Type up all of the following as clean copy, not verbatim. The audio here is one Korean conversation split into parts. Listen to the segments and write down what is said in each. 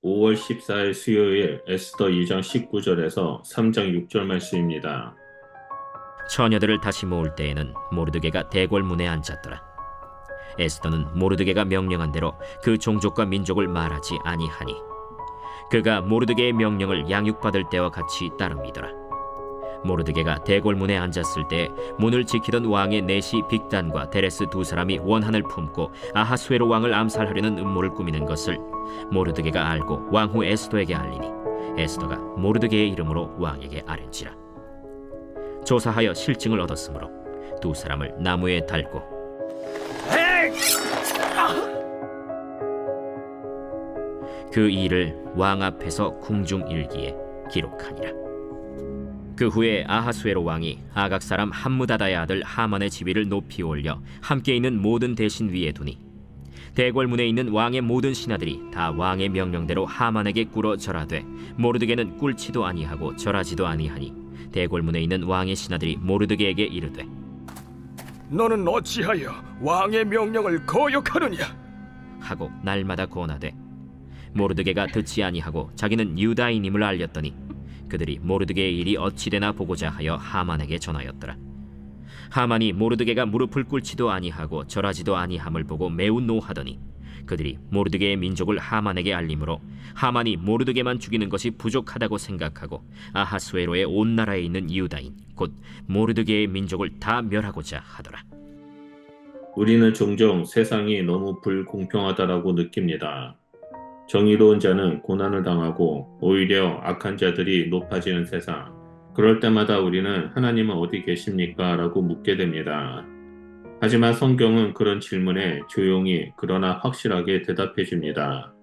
5월 14일 수요일 에스더 2장 19절에서 3장 6절 말씀입니다. 처녀들을 다시 모을 때에는 모르드게가 대궐문에 앉았더라. 에스더는 모르드게가 명령한 대로 그 종족과 민족을 말하지 아니하니 그가 모르드게의 명령을 양육받을 때와 같이 따릅니더라. 모르드게가 대궐문에 앉았을 때 문을 지키던 왕의 내시 빅단과 데레스 두 사람이 원한을 품고 아하수에로 왕을 암살하려는 음모를 꾸미는 것을 모르드게가 알고 왕후 에스더에게 알리니 에스더가 모르드게의 이름으로 왕에게 아뢰니라. 조사하여 실증을 얻었으므로 두 사람을 나무에 달고 그 일을 왕 앞에서 궁중일기에 기록하니라. 그 후에 아하수에로 왕이 아각 사람 함무다다의 아들 하만의 지위를 높이 올려 함께 있는 모든 대신 위에 두니 대궐문에 있는 왕의 모든 신하들이 다 왕의 명령대로 하만에게 꿇어 절하되 모르드게는 꿇지도 아니하고 절하지도 아니하니 대궐문에 있는 왕의 신하들이 모르드게에게 이르되 너는 어찌하여 왕의 명령을 거역하느냐? 하고 날마다 권하되 모르드게가 듣지 아니하고 자기는 유다인임을 알렸더니 그들이 모르드게의 일이 어찌되나 보고자 하여 하만에게 전하였더라. 하만이 모르드게가 무릎을 꿇지도 아니하고 절하지도 아니함을 보고 매우 노하더니 그들이 모르드게의 민족을 하만에게 알림으로 하만이 모르드게만 죽이는 것이 부족하다고 생각하고 아하수에로의 온 나라에 있는 유다인 곧 모르드게의 민족을 다 멸하고자 하더라. 우리는 종종 세상이 너무 불공평하다라고 느낍니다. 정의로운 자는 고난을 당하고 오히려 악한 자들이 높아지는 세상. 그럴 때마다 우리는 하나님은 어디 계십니까? 라고 묻게 됩니다. 하지만 성경은 그런 질문에 조용히 그러나 확실하게 대답해 줍니다.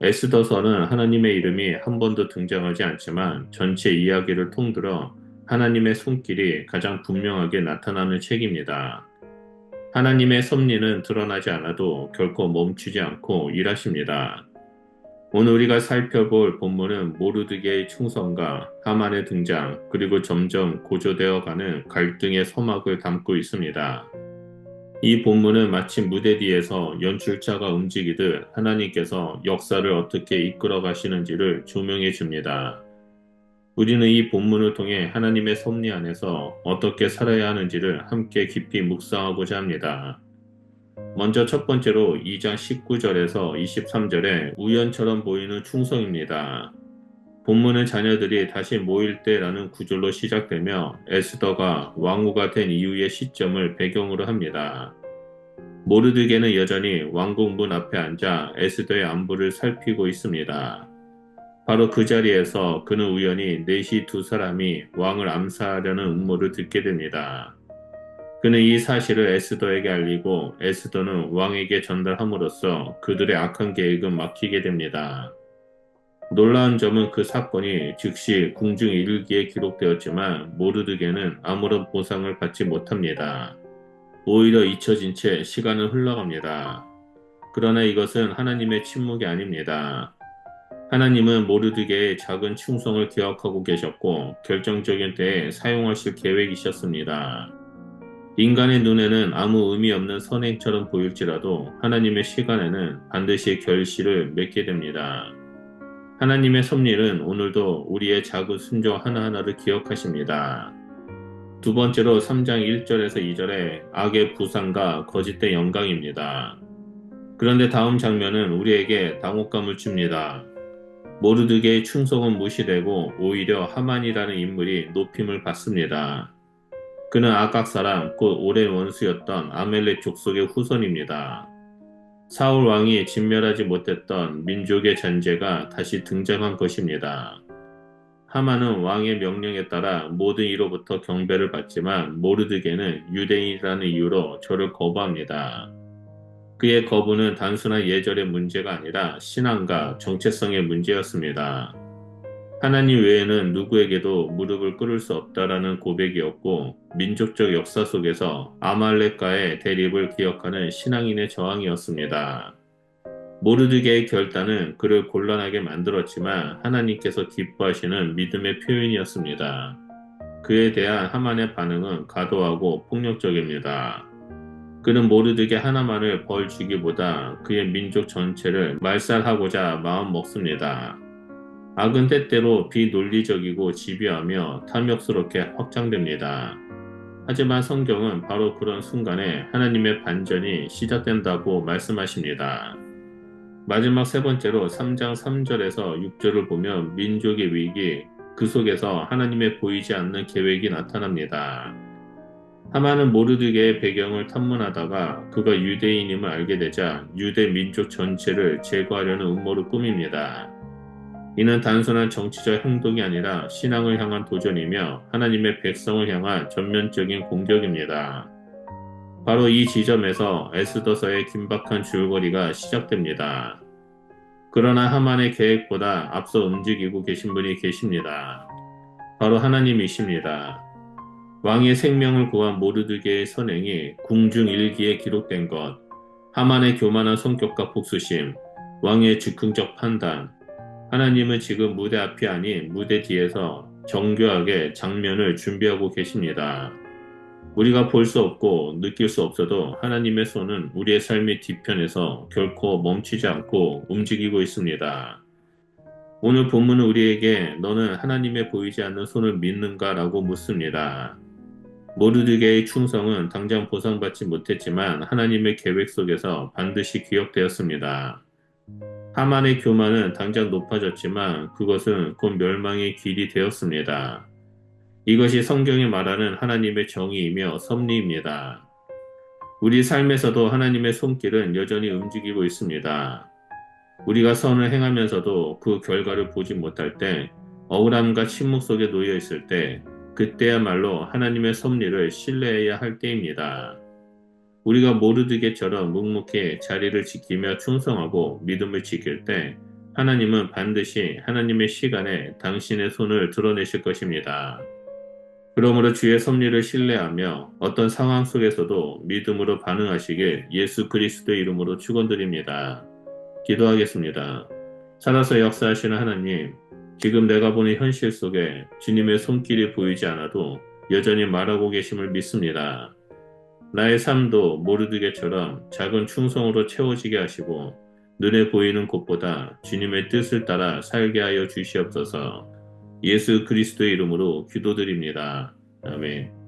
에스더서는 하나님의 이름이 한 번도 등장하지 않지만 전체 이야기를 통들어 하나님의 손길이 가장 분명하게 나타나는 책입니다. 하나님의 섭리는 드러나지 않아도 결코 멈추지 않고 일하십니다. 오늘 우리가 살펴볼 본문은 모르드게의 충성과 하만의 등장 그리고 점점 고조되어가는 갈등의 서막을 담고 있습니다. 이 본문은 마치 무대 뒤에서 연출자가 움직이듯 하나님께서 역사를 어떻게 이끌어 가시는지를 조명해 줍니다. 우리는 이 본문을 통해 하나님의 섭리 안에서 어떻게 살아야 하는지를 함께 깊이 묵상하고자 합니다. 먼저 첫 번째로 2장 19절에서 23절에 우연처럼 보이는 충성입니다. 본문은 자녀들이 다시 모일 때라는 구절로 시작되며 에스더가 왕후가 된 이후의 시점을 배경으로 합니다. 모르드게는 여전히 왕궁 문 앞에 앉아 에스더의 안부를 살피고 있습니다. 바로 그 자리에서 그는 우연히 내시 두 사람이 왕을 암살하려는 음모를 듣게 됩니다. 그는 이 사실을 에스더에게 알리고 에스더는 왕에게 전달함으로써 그들의 악한 계획은 막히게 됩니다. 놀라운 점은 그 사건이 즉시 궁중 일기에 기록되었지만 모르드게는 아무런 보상을 받지 못합니다. 오히려 잊혀진 채 시간은 흘러갑니다. 그러나 이것은 하나님의 침묵이 아닙니다. 하나님은 모르드게의 작은 충성을 기억하고 계셨고 결정적인 때에 사용하실 계획이셨습니다. 인간의 눈에는 아무 의미 없는 선행처럼 보일지라도 하나님의 시간에는 반드시 결실을 맺게 됩니다. 하나님의 섭리는 오늘도 우리의 작은 순종 하나하나를 기억하십니다. 두 번째로 3장 1절에서 2절에 악의 부상과 거짓된 영광입니다. 그런데 다음 장면은 우리에게 당혹감을 줍니다. 모르드게의 충성은 무시되고 오히려 하만이라는 인물이 높임을 받습니다. 그는 아각 사람 곧 오랜 원수였던 아멜렉 족속의 후손입니다. 사울 왕이 진멸하지 못했던 민족의 잔재가 다시 등장한 것입니다. 하만은 왕의 명령에 따라 모든 이로부터 경배를 받지만 모르드게는 유대인이라는 이유로 저를 거부합니다. 그의 거부는 단순한 예절의 문제가 아니라 신앙과 정체성의 문제였습니다. 하나님 외에는 누구에게도 무릎을 꿇을 수 없다라는 고백이었고 민족적 역사 속에서 아말렉과의 대립을 기억하는 신앙인의 저항이었습니다. 모르드게의 결단은 그를 곤란하게 만들었지만 하나님께서 기뻐하시는 믿음의 표현이었습니다. 그에 대한 하만의 반응은 과도하고 폭력적입니다. 그는 모르드게 하나만을 벌 주기보다 그의 민족 전체를 말살하고자 마음 먹습니다. 악은 때때로 비논리적이고 집요하며 탐욕스럽게 확장됩니다. 하지만 성경은 바로 그런 순간에 하나님의 반전이 시작된다고 말씀하십니다. 마지막 세 번째로 3장 3절에서 6절을 보면 민족의 위기, 그 속에서 하나님의 보이지 않는 계획이 나타납니다. 하만은 모르드게의 배경을 탐문하다가 그가 유대인임을 알게 되자 유대 민족 전체를 제거하려는 음모를 꾸밉니다. 이는 단순한 정치적 행동이 아니라 신앙을 향한 도전이며 하나님의 백성을 향한 전면적인 공격입니다. 바로 이 지점에서 에스더서의 긴박한 줄거리가 시작됩니다. 그러나 하만의 계획보다 앞서 움직이고 계신 분이 계십니다. 바로 하나님이십니다. 왕의 생명을 구한 모르드게의 선행이 궁중 일기에 기록된 것, 하만의 교만한 성격과 복수심, 왕의 즉흥적 판단, 하나님은 지금 무대 앞이 아닌 무대 뒤에서 정교하게 장면을 준비하고 계십니다. 우리가 볼 수 없고 느낄 수 없어도 하나님의 손은 우리의 삶의 뒤편에서 결코 멈추지 않고 움직이고 있습니다. 오늘 본문은 우리에게 너는 하나님의 보이지 않는 손을 믿는가? 라고 묻습니다. 모르드게의 충성은 당장 보상받지 못했지만 하나님의 계획 속에서 반드시 기억되었습니다. 하만의 교만은 당장 높아졌지만 그것은 곧 멸망의 길이 되었습니다. 이것이 성경이 말하는 하나님의 정의이며 섭리입니다. 우리 삶에서도 하나님의 손길은 여전히 움직이고 있습니다. 우리가 선을 행하면서도 그 결과를 보지 못할 때, 억울함과 침묵 속에 놓여 있을 때, 그때야말로 하나님의 섭리를 신뢰해야 할 때입니다. 우리가 모르드게처럼 묵묵히 자리를 지키며 충성하고 믿음을 지킬 때 하나님은 반드시 하나님의 시간에 당신의 손을 드러내실 것입니다. 그러므로 주의 섭리를 신뢰하며 어떤 상황 속에서도 믿음으로 반응하시길 예수 그리스도의 이름으로 축원드립니다. 기도하겠습니다. 살아서 역사하시는 하나님, 지금 내가 보는 현실 속에 주님의 손길이 보이지 않아도 여전히 말하고 계심을 믿습니다. 나의 삶도 모르드게처럼 작은 충성으로 채워지게 하시고 눈에 보이는 것보다 주님의 뜻을 따라 살게 하여 주시옵소서. 예수 그리스도의 이름으로 기도드립니다. 아멘.